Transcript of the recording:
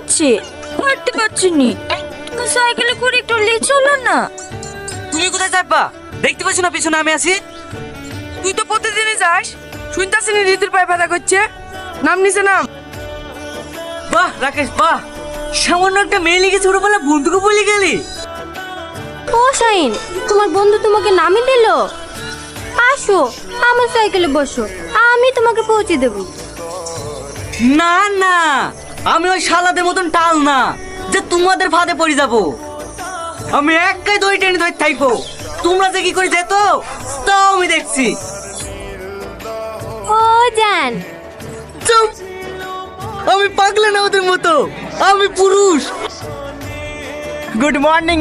করছে, হাঁটতে পারছি নি। তুমি সাইকেলে করে একটু নিয়ে চলো না। তুমি কোথায় যাবা? দেখতে পাচ্ছ না পিছনে আমি আছি? তুই তো প্রতিদিনই যাস, শুনতাছি নি রীতির পায়ে ব্যথা করছে। নাম নিচে নাম। বাহ রাকেশ বাহ, সামান্য একটা মেয়ে লিখে ছোটবেলা বন্ধুকে বলে গেলি। ও শাহিন, তোমার বন্ধু তোমাকে নামিয়ে দিল? আসো আমার সাইকেলে বসো, আমি তোমাকে পৌঁছে দেবো। না না, আমি ওই শালাদের মতন টাল না যে তোমাদের ফাঁদে পড়ে যাব। আমি একাই দই টেনে ধরে থাকবো, তোমরা যে কি করে যেত তাও আমি দেখছি। ও জান, চুপ, আমি পাগলা না ওদের মতো, আমি পুরুষ। Good morning